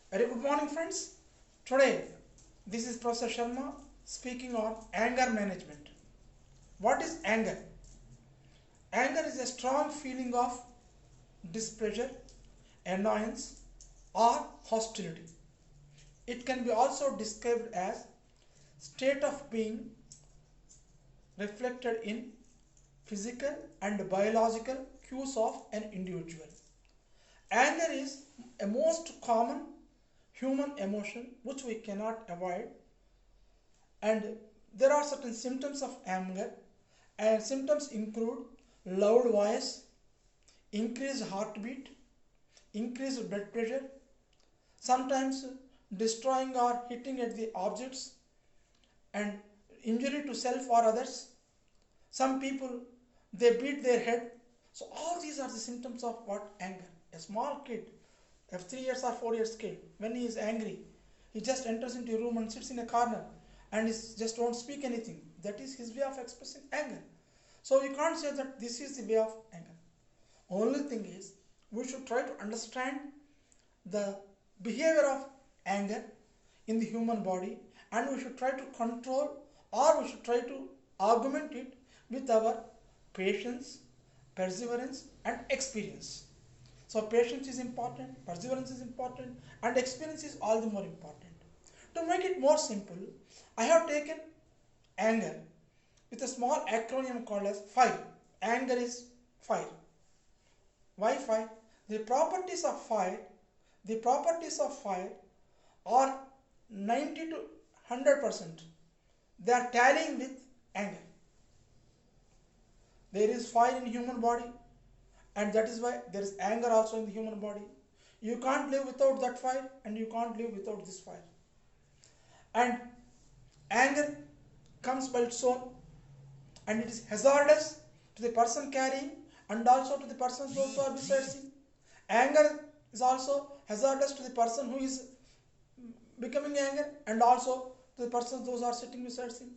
Very good morning, friends. Today, this is Professor Sharma speaking on anger management. What is anger? Anger is a strong feeling of displeasure, annoyance, or hostility. It can be also described as state of being reflected in physical and biological cues of an individual. Anger is a most common human emotion which we cannot avoid, and there are certain symptoms of anger, and symptoms include loud voice, increased heartbeat, increased blood pressure, sometimes destroying or hitting at the objects, and injury to self or others. Some people, they beat their head. So all these are the symptoms of what? Anger. A small kid, a 3 years or 4 years kid, when he is angry, he just enters into a room and sits in a corner and just won't speak anything. That is his way of expressing anger. So you can't say that this is the way of anger. Only thing is, we should try to understand the behavior of anger in the human body, and we should try to control, or we should try to augment it with our patience, perseverance, and experience. So patience is important, perseverance is important, and experience is all the more important. To make it more simple, I have taken anger with a small acronym called as FIRE. Anger is fire. Why fire? The properties of fire, the properties of fire are 90 to 100%. They are tallying with anger. There is fire in human body, and that is why there is anger also in the human body. You can't live without that fire, and you can't live without this fire. And anger comes by its own, and it is hazardous to the person carrying and also to the persons those who are besides him. Anger is also hazardous to the person who is becoming angry, and also to the persons those who are sitting beside him.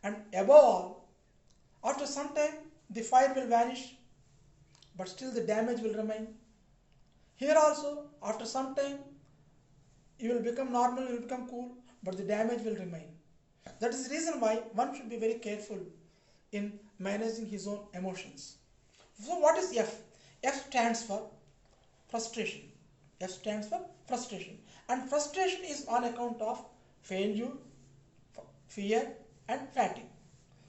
And above all, after some time the fire will vanish, but still the damage will remain. Here also, after some time, you will become normal, you will become cool, but the damage will remain. That is the reason why one should be very careful in managing his own emotions. So what is F? F stands for frustration. F stands for frustration. And frustration is on account of failure, fear, and fatigue.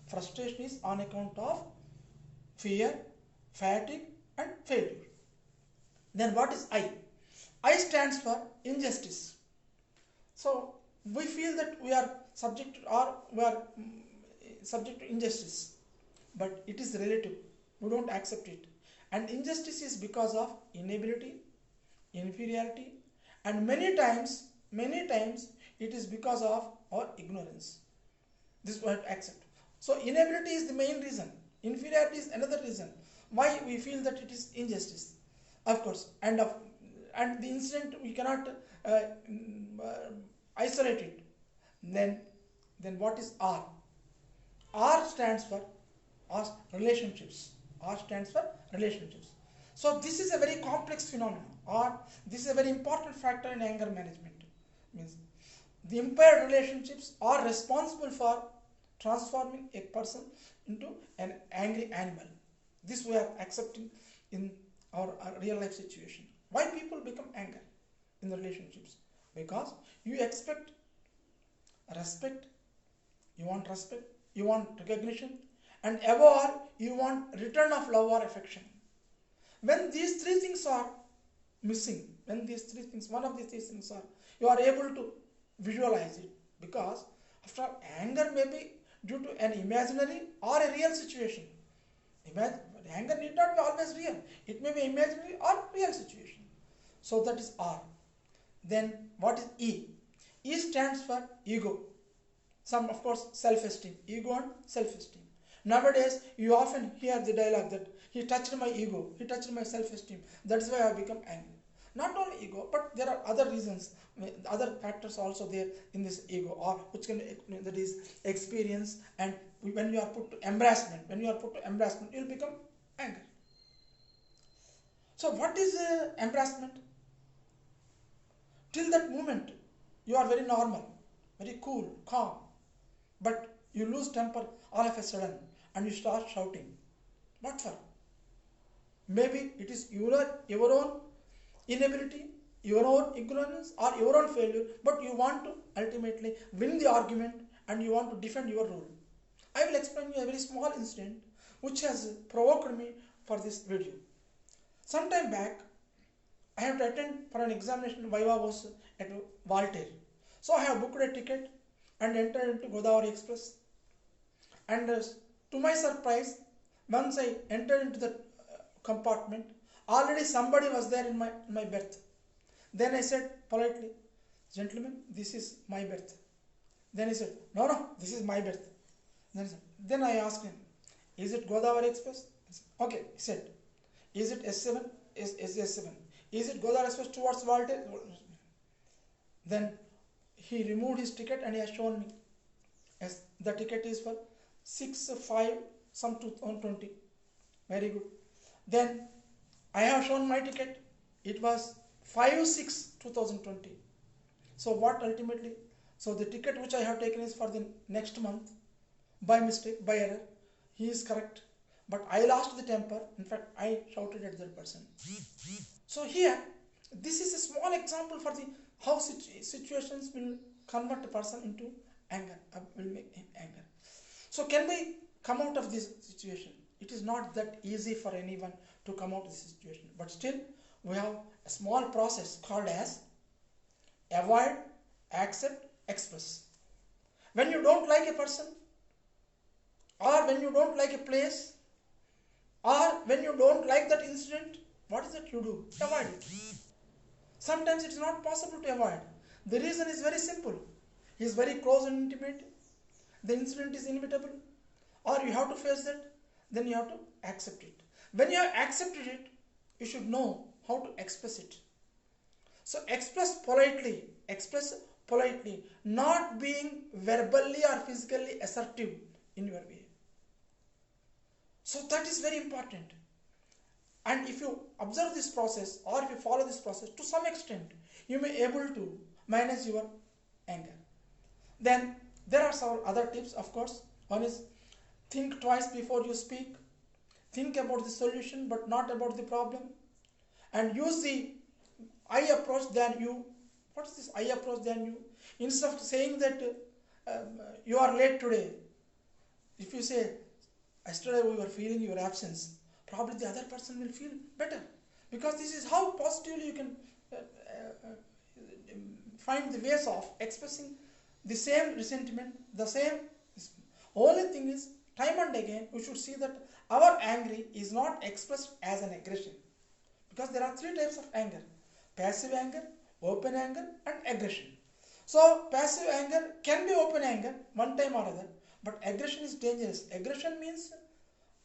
Frustration is on account of fear, fatigue, and failure. Then what is I? I stands for injustice. So we feel that we are subject to, or we are subject to injustice, but it is relative. We don't accept it. And injustice is because of inability, inferiority, and many times it is because of our ignorance. This we have to accept. So inability is the main reason. Inferiority is another reason why we feel that it is injustice. Of course, and the incident we cannot isolate it. Then what is R? R stands for relationships. R stands for relationships. So this is a very complex phenomenon, or this is a very important factor in anger management. Means the impaired relationships are responsible for transforming a person into an angry animal. This we are accepting in our real life situation. Why people become angry in the relationships? Because you expect respect, you want respect, you want recognition, and above all, you want return of love or affection. When these three things are missing, when these three things, one of these three things are, you are able to visualize it, because after all, anger may be due to an imaginary or a real situation. Anger need not be always real. It may be imaginary or real situation. So that is R. Then what is E? E stands for ego. Some, of course, self-esteem. Ego and self-esteem. Nowadays, you often hear the dialogue that he touched my ego, he touched my self-esteem. That is why I have become angry. Not only ego, but there are other reasons, other factors also there in this ego, or which can, that is experience, and when you are put to embarrassment, you will become angry. So what is embarrassment? Till that moment, you are very normal, very cool, calm. But you lose temper all of a sudden and you start shouting. What for? Maybe it is your own inability, your own ignorance, or your own failure, but you want to ultimately win the argument and you want to defend your role. I will explain you a very small incident which has provoked me for this video. Some time back, I have to attend for an examination Viva was at Voltaire. So I have booked a ticket and entered into Godavari Express. And to my surprise, once I entered into the compartment, already somebody was there in my berth. Then I said politely, "Gentlemen, this is my berth." Then he said, no, this is my berth. Then I asked him, "Is it Godavari Express?" He said, "Okay." He said, "Is it S7? Is S7? Is it Godavari Express towards Voltaire?" Then he removed his ticket and he has shown me. As the ticket is for 6/5 some 2020. Very good. Then I have shown my ticket. It was 5/6/2020. So what ultimately? So the ticket which I have taken is for the next month. By mistake, by error. He is correct. But I lost the temper. In fact, I shouted at that person. So here, this is a small example for the how situations will convert a person into anger, will make him anger. So can we come out of this situation? It is not that easy for anyone to come out of this situation. But still, we have a small process called as avoid, accept, express. When you don't like a person, or when you don't like a place, or when you don't like that incident, what is it you do? Avoid it. Sometimes it is not possible to avoid. The reason is very simple. He is very close and intimate. The incident is inevitable. Or you have to face that. Then you have to accept it. When you have accepted it, you should know how to express it. So express politely, not being verbally or physically assertive in your way. So that is very important. And if you observe this process or if you follow this process to some extent, you may be able to manage your anger. Then there are several other tips, of course. One is think twice before you speak. Think about the solution but not about the problem. And use the I approach than you. What is this I approach than you? Instead of saying that you are late today, if you say, "Yesterday we were feeling your absence," probably the other person will feel better. Because this is how positively you can find the ways of expressing the same resentment, the same. Only thing is, time and again, we should see that our anger is not expressed as an aggression. Because there are three types of anger: passive anger, open anger, and aggression. So passive anger can be open anger one time or other, but aggression is dangerous. Aggression means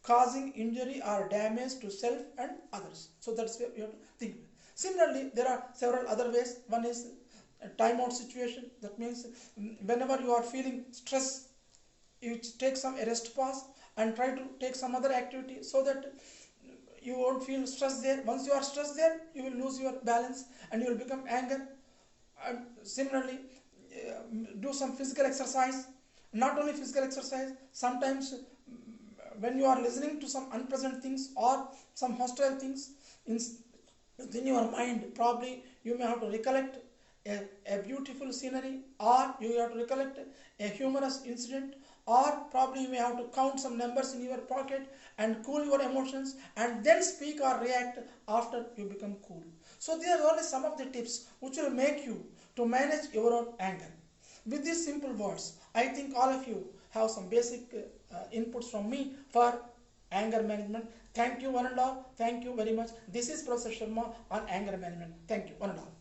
causing injury or damage to self and others. So that's where you have to think. Similarly, there are several other ways. One is a timeout situation. That means whenever you are feeling stress, you take some rest pause and try to take some other activity so that you won't feel stress there. Once you are stressed there, you will lose your balance and you will become anger. And similarly, do some physical exercise. Not only physical exercise, sometimes when you are listening to some unpleasant things or some hostile things within your mind, probably you may have to recollect a beautiful scenery, or you have to recollect a humorous incident, or probably you may have to count some numbers in your pocket and cool your emotions and then speak or react after you become cool. So these are only some of the tips which will make you to manage your own anger. With these simple words, I think all of you have some basic inputs from me for anger management. Thank you one and all. Thank you very much. This is Professor Sharma on anger management. Thank you one and all.